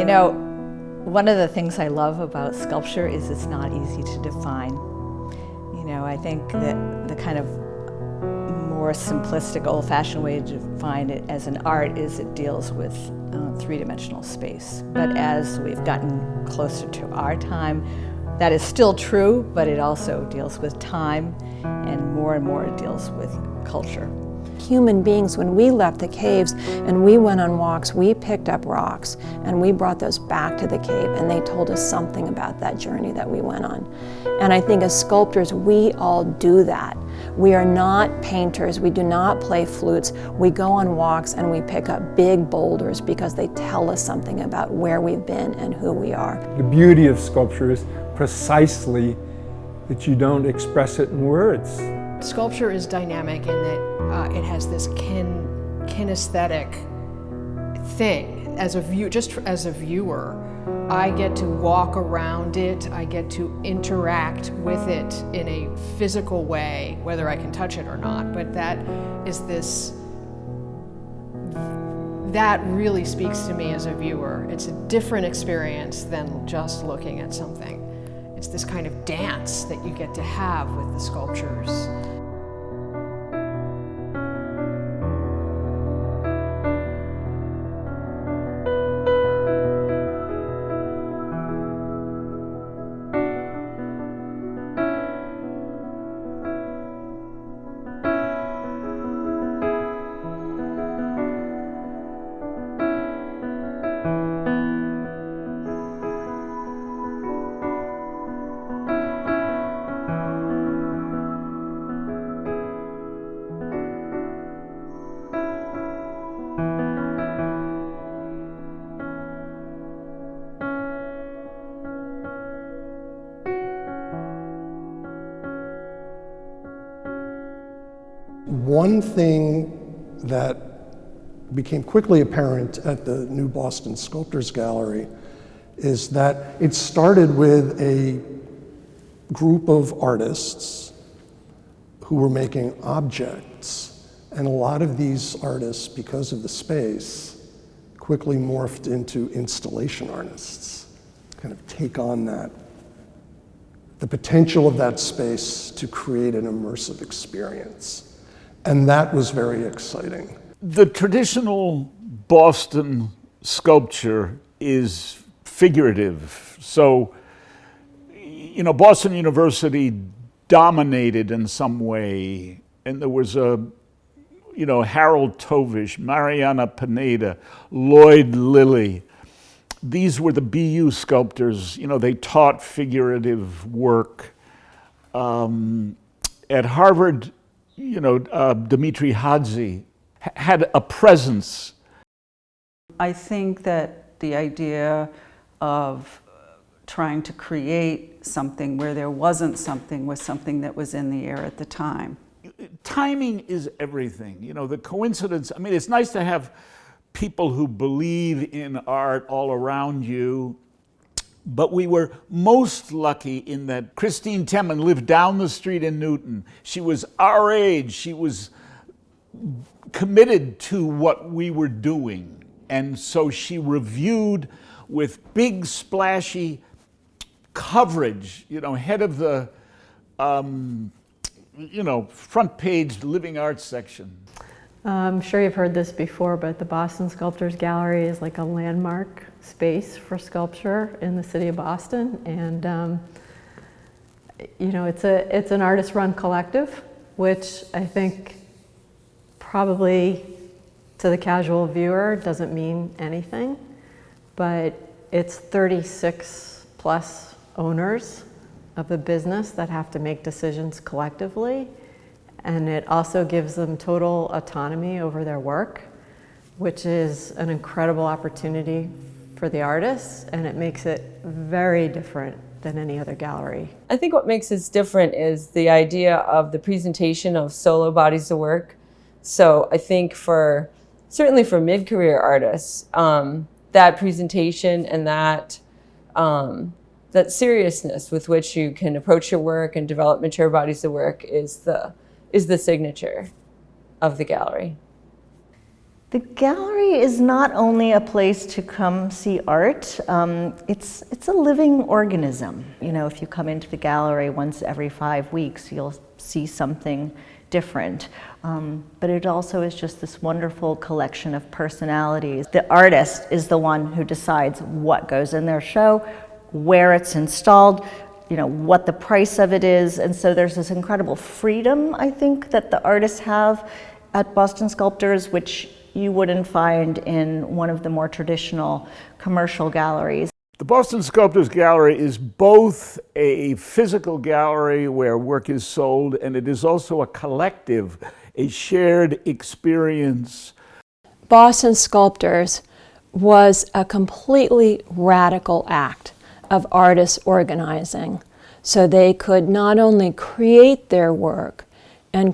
know, one of the things I love about sculpture is it's not easy to define. You know, I think that the kind of more simplistic, old-fashioned way to define it as an art is it deals with three-dimensional space. But as we've gotten closer to our time, that is still true, but it also deals with time, and more it deals with culture. Human beings, when we left the caves and we went on walks, we picked up rocks and we brought those back to the cave, and they told us something about that journey that we went on. And I think as sculptors, we all do that. We are not painters, we do not play flutes. We go on walks and we pick up big boulders because they tell us something about where we've been and who we are. The beauty of sculpture is precisely that you don't express it in words. Sculpture is dynamic in that it has this kinesthetic thing. Just as a viewer, I get to walk around it, I get to interact with it in a physical way, whether I can touch it or not. But that really speaks to me as a viewer. It's a different experience than just looking at something. It's this kind of dance that you get to have with the sculptures. One thing that became quickly apparent at the new Boston Sculptors Gallery is that it started with a group of artists who were making objects, and a lot of these artists, because of the space, quickly morphed into installation artists, kind of take on the potential of that space to create an immersive experience. And that was very exciting. The traditional Boston sculpture is figurative. So, you know, Boston University dominated in some way. And there was Harold Tovish, Mariana Pineda, Lloyd Lilly. These were the BU sculptors. You know, they taught figurative work. At Harvard, Dmitry Hadzi had a presence. I think that the idea of trying to create something where there wasn't something was something that was in the air at the time. Timing is everything. You know, the coincidence, I mean, it's nice to have people who believe in art all around you. But we were most lucky in that Christine Temman lived down the street in Newton. She was our age. She was committed to what we were doing. And so she reviewed with big splashy coverage, head of the, front page living arts section. I'm sure you've heard this before, but the Boston Sculptors Gallery is like a landmark space for sculpture in the city of Boston. And, it's an artist-run collective, which I think probably to the casual viewer doesn't mean anything, but it's 36 plus owners of the business that have to make decisions collectively. And it also gives them total autonomy over their work, which is an incredible opportunity for the artists, and it makes it very different than any other gallery. I think what makes us different is the idea of the presentation of solo bodies of work. So I think certainly for mid-career artists, that presentation and that seriousness with which you can approach your work and develop mature bodies of work is the signature of the gallery. The gallery is not only a place to come see art, it's a living organism. You know, if you come into the gallery once every 5 weeks, you'll see something different. But it also is just this wonderful collection of personalities. The artist is the one who decides what goes in their show, where it's installed, you know, what the price of it is. And so there's this incredible freedom, I think, that the artists have at Boston Sculptors, which you wouldn't find in one of the more traditional commercial galleries. The Boston Sculptors Gallery is both a physical gallery where work is sold, and it is also a collective, a shared experience. Boston Sculptors was a completely radical act of artists organizing, so they could not only create their work in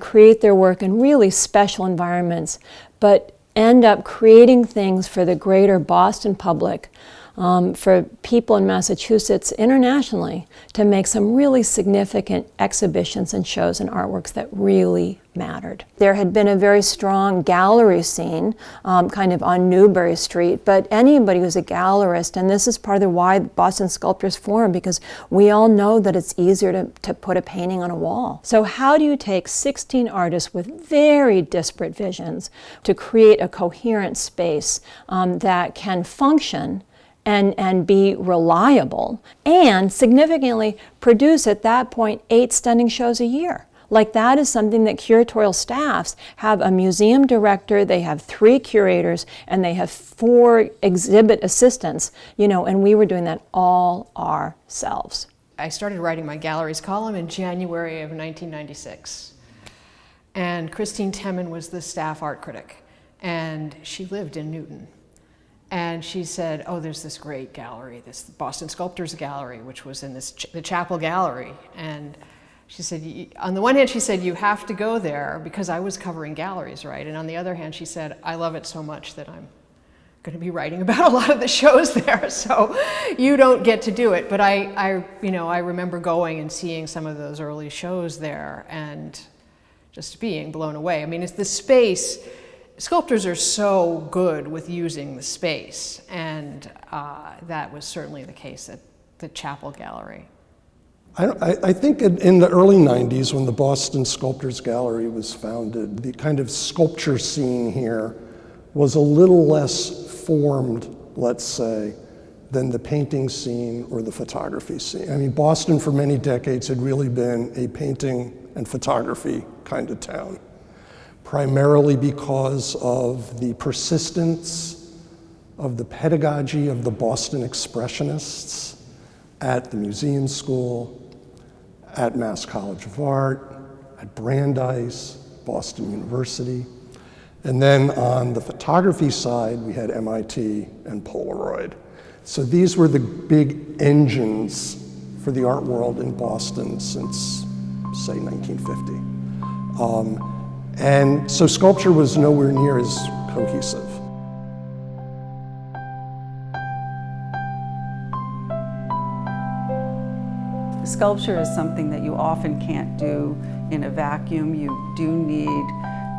really special environments, but end up creating things for the greater Boston public, for people in Massachusetts internationally, to make some really significant exhibitions and shows and artworks that really mattered. There had been a very strong gallery scene kind of on Newbury Street, but anybody who's a gallerist, and this is part of the why Boston Sculptors formed, because we all know that it's easier to put a painting on a wall. So how do you take 16 artists with very disparate visions to create a coherent space that can function and be reliable, and significantly produce at that point 8 stunning shows a year? Like, that is something that curatorial staffs have a museum director, they have 3 curators, and they have 4 exhibit assistants, you know, and we were doing that all ourselves. I started writing my galleries column in January of 1996. And Christine Temmen was the staff art critic, and she lived in Newton. And she said, oh, there's this great gallery, this Boston Sculptors Gallery, which was in the Chapel Gallery. And she said, on the one hand, she said, you have to go there, because I was covering galleries, right? And on the other hand, she said, I love it so much that I'm going to be writing about a lot of the shows there, so you don't get to do it. But I remember going and seeing some of those early shows there and just being blown away. I mean, it's the space. Sculptors are so good with using the space, and that was certainly the case at the Chapel Gallery. I think in the early 90s, when the Boston Sculptors Gallery was founded, the kind of sculpture scene here was a little less formed, let's say, than the painting scene or the photography scene. I mean, Boston for many decades had really been a painting and photography kind of town, primarily because of the persistence of the pedagogy of the Boston Expressionists at the Museum School, at Mass College of Art, at Brandeis, Boston University. And then on the photography side, we had MIT and Polaroid. So these were the big engines for the art world in Boston since, say, 1950. And so sculpture was nowhere near as cohesive. Sculpture is something that you often can't do in a vacuum. You do need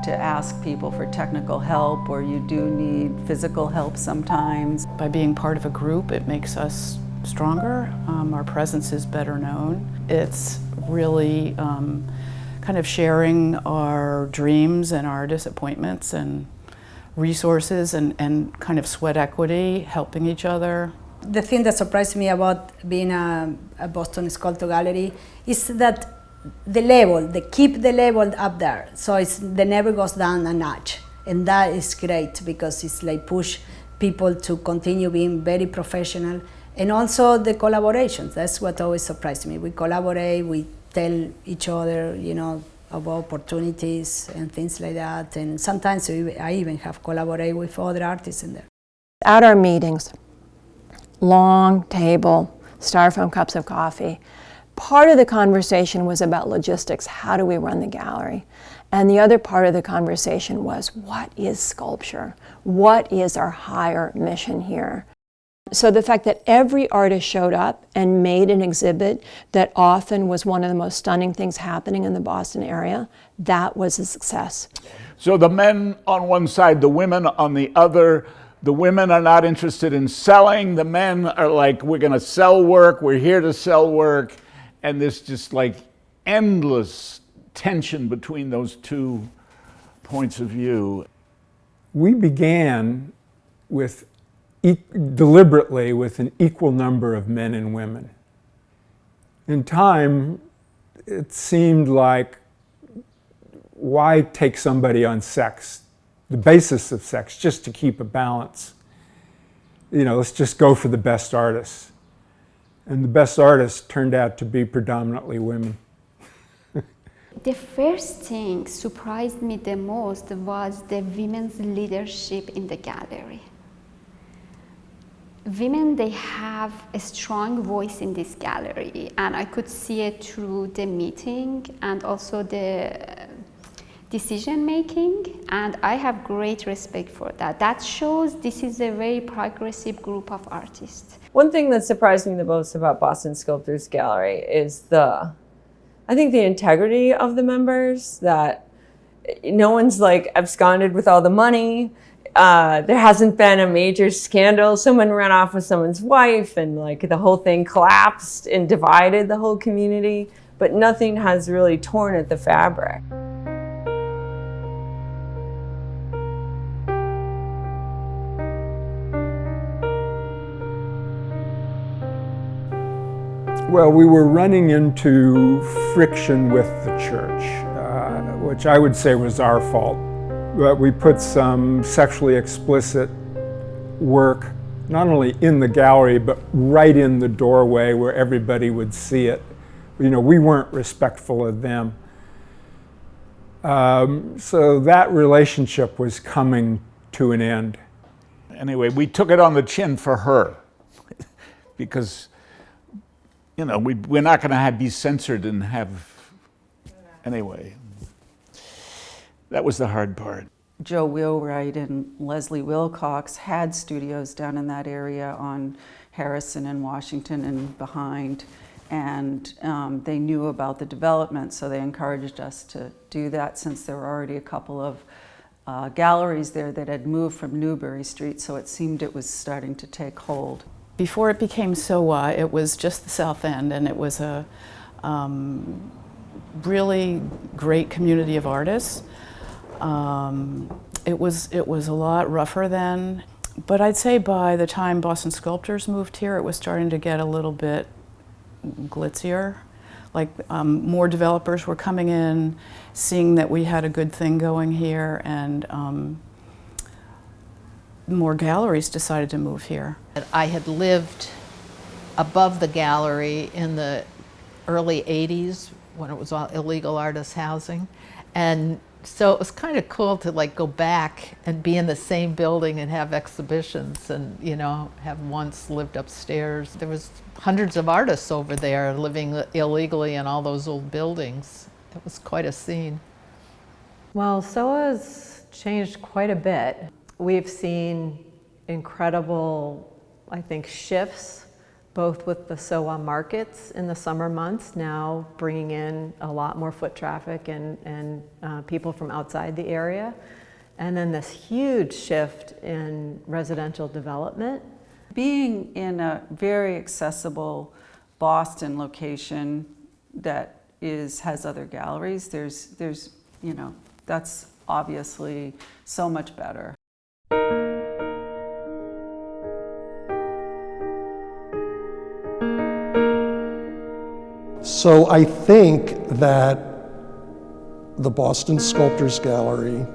to ask people for technical help, or you do need physical help sometimes. By being part of a group, it makes us stronger. Our presence is better known. It's really kind of sharing our dreams and our disappointments and resources and kind of sweat equity, helping each other. The thing that surprised me about being a Boston Sculptor Gallery is that they keep the level up there, so they never goes down a notch, and that is great because it's like push people to continue being very professional, and also the collaborations. That's what always surprised me. We collaborate, we tell each other, you know, about opportunities and things like that, and sometimes I even have collaborated with other artists in there. At our meetings, long table, styrofoam cups of coffee. Part of the conversation was about logistics. How do we run the gallery? And the other part of the conversation was, what is sculpture? What is our higher mission here? So the fact that every artist showed up and made an exhibit that often was one of the most stunning things happening in the Boston area, that was a success. So the men on one side, the women on the other. The women are not interested in selling. The men are like, we're going to sell work. We're here to sell work. And there's just like endless tension between those two points of view. We began with deliberately with an equal number of men and women. In time, it seemed like, why take somebody on sex, the basis of sex, just to keep a balance? You know, let's just go for the best artists. And the best artists turned out to be predominantly women. The first thing surprised me the most was the women's leadership in the gallery. Women, they have a strong voice in this gallery, and I could see it through the meeting and also the decision making, and I have great respect for that. That shows this is a very progressive group of artists. One thing that surprised me the most about Boston Sculptors Gallery is the integrity of the members, that no one's like absconded with all the money. There hasn't been a major scandal. Someone ran off with someone's wife and like the whole thing collapsed and divided the whole community, but nothing has really torn at the fabric. Well, we were running into friction with the church, which I would say was our fault. But we put some sexually explicit work, not only in the gallery, but right in the doorway where everybody would see it. You know, we weren't respectful of them. So that relationship was coming to an end. Anyway, we took it on the chin for her because, you know, we're not going to be censored and have, anyway. That was the hard part. Joe Wheelwright and Leslie Wilcox had studios down in that area on Harrison and Washington and behind, and they knew about the development, so they encouraged us to do that, since there were already a couple of galleries there that had moved from Newbury Street, so it seemed it was starting to take hold. Before it became SOA, it was just the South End, and it was a really great community of artists. It was a lot rougher then, but I'd say by the time Boston Sculptors moved here, it was starting to get a little bit glitzier. Like more developers were coming in, seeing that we had a good thing going here, and more galleries decided to move here. I had lived above the gallery in the early 80s when it was all illegal artist housing, and so it was kind of cool to like go back and be in the same building and have exhibitions, and you know, have once lived upstairs. There was hundreds of artists over there living illegally in all those old buildings. It was quite a scene. Well, SOA's changed quite a bit. We've seen incredible, I think, shifts, both with the SOA markets in the summer months, now bringing in a lot more foot traffic and people from outside the area. And then this huge shift in residential development. Being in a very accessible Boston location that has other galleries, there's you know, that's obviously so much better. So I think that the Boston Sculptors Gallery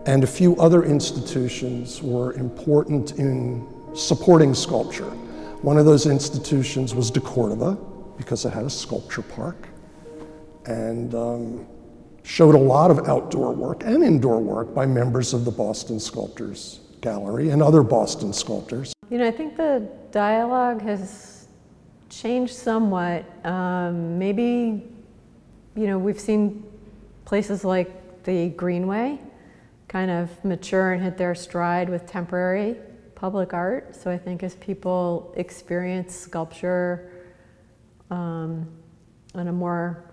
and a few other institutions were important in supporting sculpture. One of those institutions was de Cordova, because it had a sculpture park, and showed a lot of outdoor work and indoor work by members of the Boston Sculptors Gallery and other Boston sculptors. You know, I think the dialogue has changed somewhat. Maybe, you know, we've seen places like the Greenway kind of mature and hit their stride with temporary public art. So I think as people experience sculpture on a more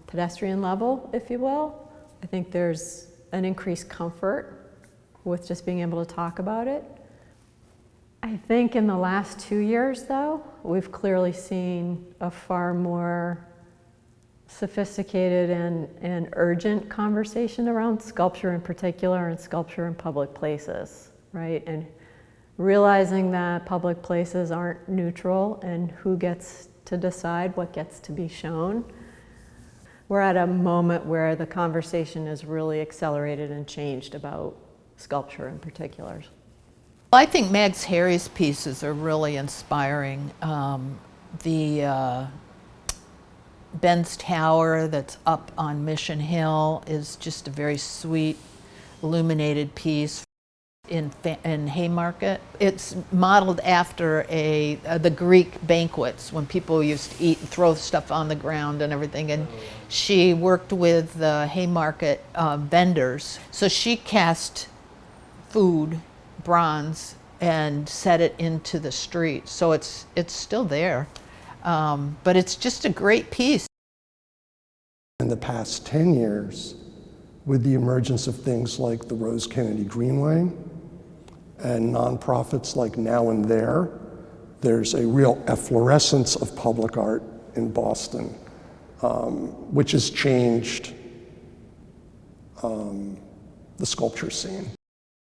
pedestrian level, if you will, I think there's an increased comfort with just being able to talk about it. I think in the last 2 years, though, we've clearly seen a far more sophisticated and urgent conversation around sculpture in particular and sculpture in public places, right? And realizing that public places aren't neutral and who gets to decide what gets to be shown. We're at a moment where the conversation is really accelerated and changed about sculpture in particular. I think Mags Harry's pieces are really inspiring. The Ben's Tower that's up on Mission Hill is just a very sweet, illuminated piece in Haymarket. It's modeled after the Greek banquets when people used to eat and throw stuff on the ground and everything. And she worked with the Haymarket vendors. So she cast food, bronze, and set it into the street. So it's still there. But it's just a great piece. In the past 10 years, with the emergence of things like the Rose Kennedy Greenway and nonprofits like Now and There, there's a real efflorescence of public art in Boston, which has changed the sculpture scene.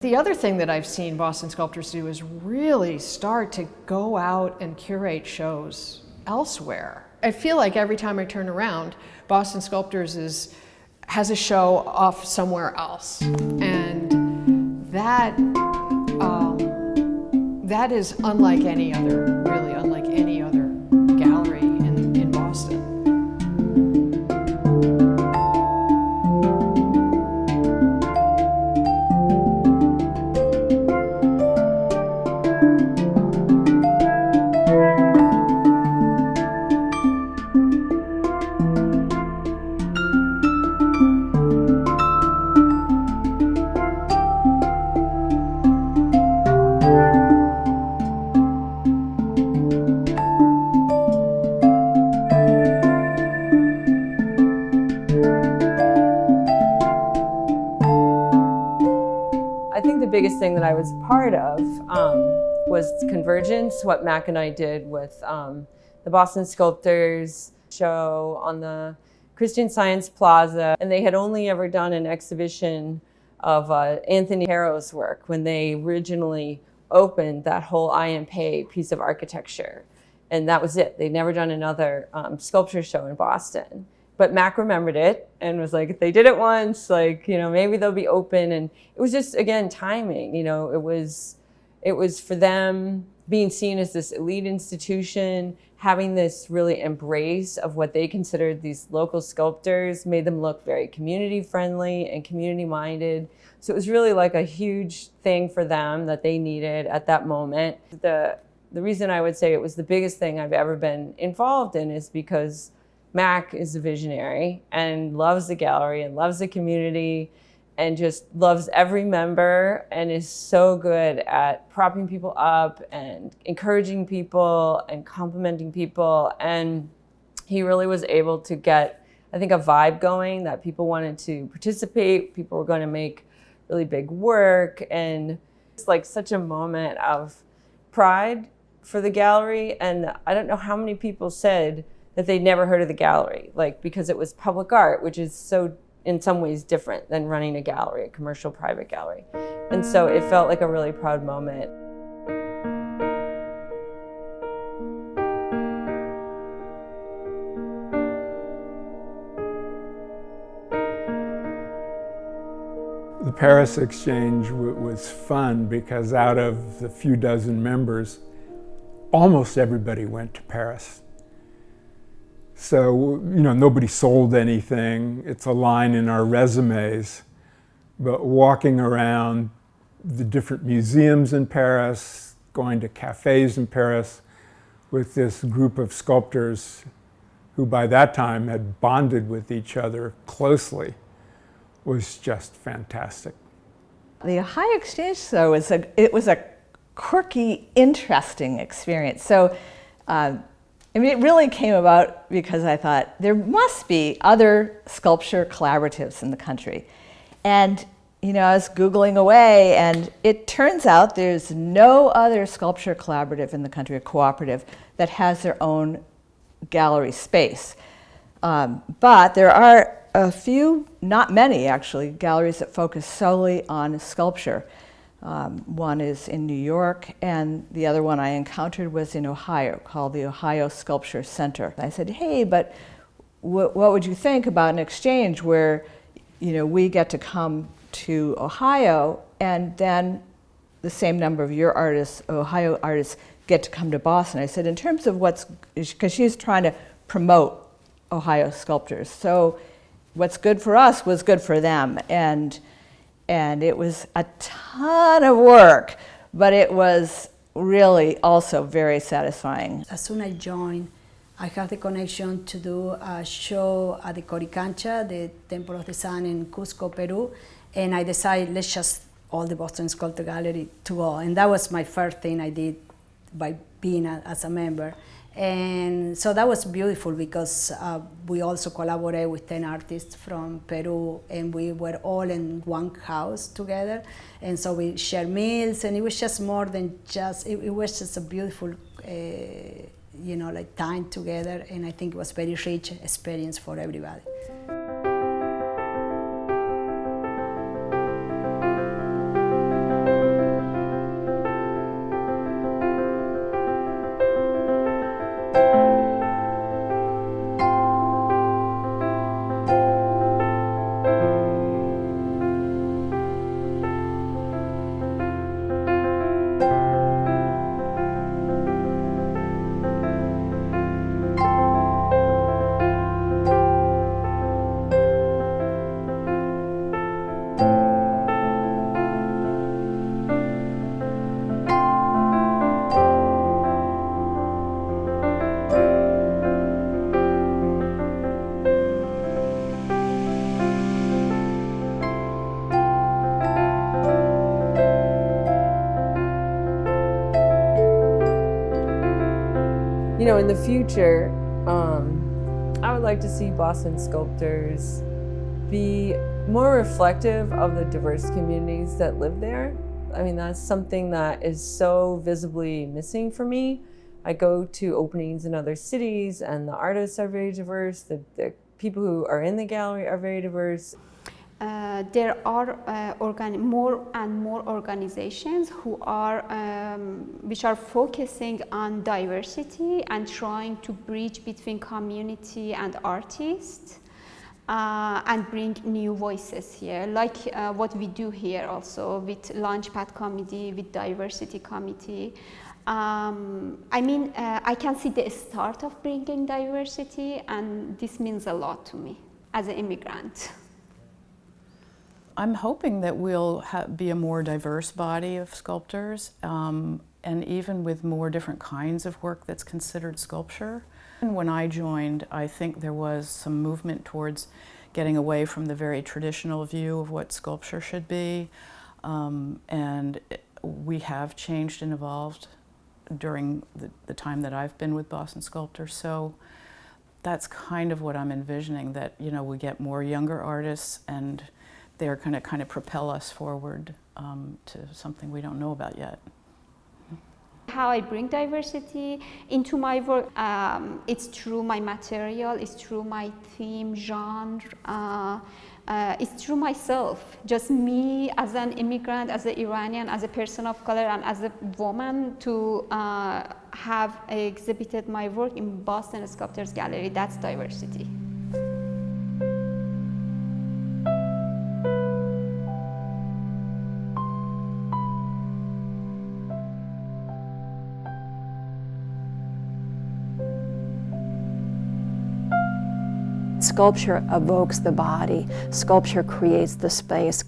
The other thing that I've seen Boston sculptors do is really start to go out and curate shows elsewhere. I feel like every time I turn around, Boston Sculptors has a show off somewhere else. And that is unlike any other, really unlike any other gallery in Boston. The biggest thing that I was part of was Convergence, what Mac and I did with the Boston Sculptors show on the Christian Science Plaza. And they had only ever done an exhibition of Anthony Harrow's work when they originally opened that whole I Am Pei piece of architecture. And that was it. They'd never done another sculpture show in Boston. But Mac remembered it and was like, if they did it once, like, you know, maybe they'll be open. And it was just, again, timing. You know, it was for them being seen as this elite institution, having this really embrace of what they considered these local sculptors, made them look very community friendly and community minded. So it was really like a huge thing for them that they needed at that moment. The reason I would say it was the biggest thing I've ever been involved in is because Mac is a visionary and loves the gallery and loves the community and just loves every member and is so good at propping people up and encouraging people and complimenting people. And he really was able to get, I think, a vibe going that people wanted to participate, people were going to make really big work. And it's like such a moment of pride for the gallery. And I don't know how many people said that they'd never heard of the gallery, like, because it was public art, which is so, in some ways, different than running a gallery, a commercial private gallery. And so it felt like a really proud moment. The Paris Exchange was fun because out of the few dozen members, almost everybody went to Paris. So, you know, nobody sold anything. It's a line in our resumes. But walking around the different museums in Paris, going to cafes in Paris with this group of sculptors who by that time had bonded with each other closely was just fantastic. The Ohio Exchange, though, it was a quirky, interesting experience. So, I mean, it really came about because I thought there must be other sculpture collaboratives in the country. And, you know, I was Googling away, and it turns out there's no other sculpture collaborative in the country, a cooperative, that has their own gallery space. But there are a few, not many actually, galleries that focus solely on sculpture. One is in New York, and the other one I encountered was in Ohio, called the Ohio Sculpture Center. I said, hey, but what would you think about an exchange where, you know, we get to come to Ohio, and then the same number of your artists, Ohio artists, get to come to Boston? I said, in terms of what's, because she's trying to promote Ohio sculptors, so what's good for us was good for them. And it was a ton of work, but it was really also very satisfying. As soon as I joined, I had the connection to do a show at the Coricancha, the Temple of the Sun in Cusco, Peru, and I decided, let's just all the Boston Sculptors Gallery to go. And that was my first thing I did by being as a member. And so that was beautiful because we also collaborated with 10 artists from Peru, and we were all in one house together. And so we shared meals, and it was just more than just, it was just a beautiful, you know, like time together. And I think it was very rich experience for everybody. You know, in the future, I would like to see Boston Sculptors be more reflective of the diverse communities that live there. I mean, that's something that is so visibly missing for me. I go to openings in other cities, and the artists are very diverse. The people who are in the gallery are very diverse. There are more and more organizations who are, which are focusing on diversity and trying to bridge between community and artists and bring new voices here, like what we do here also with Launchpad Committee, with Diversity Committee. I mean, I can see the start of bringing diversity, and this means a lot to me as an immigrant. I'm hoping that we'll be a more diverse body of sculptors, and even with more different kinds of work that's considered sculpture. And when I joined, I think there was some movement towards getting away from the very traditional view of what sculpture should be, and we have changed and evolved during the time that I've been with Boston Sculptors. So that's kind of what I'm envisioning, that, you know, we get more younger artists, and they're going to kind of propel us forward to something we don't know about yet. How I bring diversity into my work, it's through my material, it's through my theme, genre, it's through myself, just me as an immigrant, as an Iranian, as a person of color, and as a woman to have exhibited my work in Boston Sculptors Gallery. That's diversity. Sculpture evokes the body, sculpture creates the space,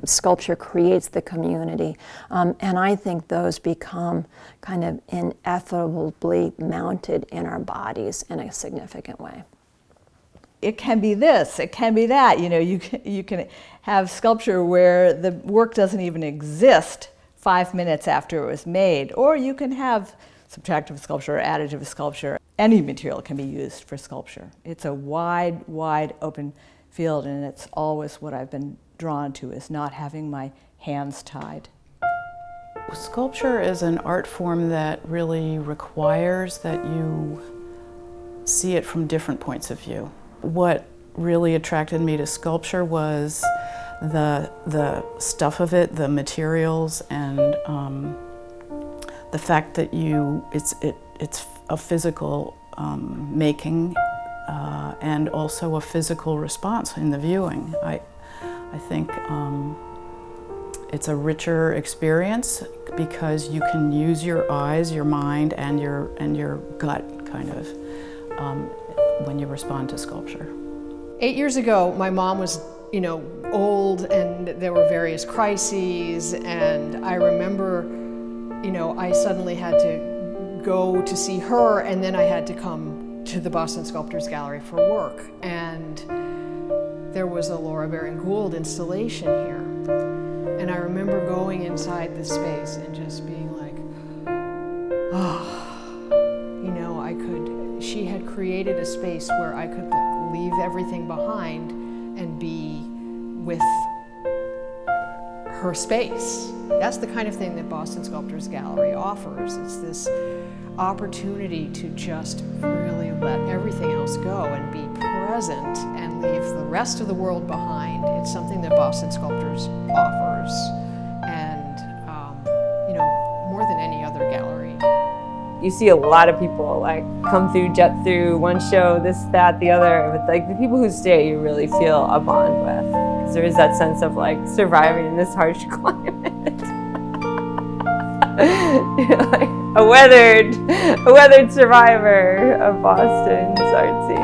sculpture creates the community, and I think those become kind of inevitably mounted in our bodies in a significant way. it can be this, it can be that. You know, you can have sculpture where the work doesn't even exist 5 minutes after it was made, or you can have subtractive sculpture or additive sculpture. Any material can be used for sculpture. It's a wide, wide open field, and it's always what I've been drawn to, is not having my hands tied. Sculpture is an art form that really requires that you see it from different points of view. What really attracted me to sculpture was the stuff of it, the materials, and the fact that it's a physical making and also a physical response in the viewing. I think it's a richer experience because you can use your eyes, your mind, and your gut kind of when you respond to sculpture. 8 years ago, my mom was, you know, old, and there were various crises, and I remember, you know, I suddenly had to go to see her, and then I had to come to the Boston Sculptors Gallery for work, and there was a Laura Baring-Gould installation here. And I remember going inside the space and just being like, oh, you know, she had created a space where I could like leave everything behind and be with her space. That's the kind of thing that Boston Sculptors Gallery offers. It's this opportunity to just really let everything else go and be present and leave the rest of the world behind. It's something that Boston Sculptors offers, and you know, more than any other gallery. You see a lot of people like come through, jet through, one show, this, that, the other. But like the people who stay, you really feel a bond with, because there is that sense of like surviving in this harsh climate. You know, like a weathered survivor of Boston's art scene.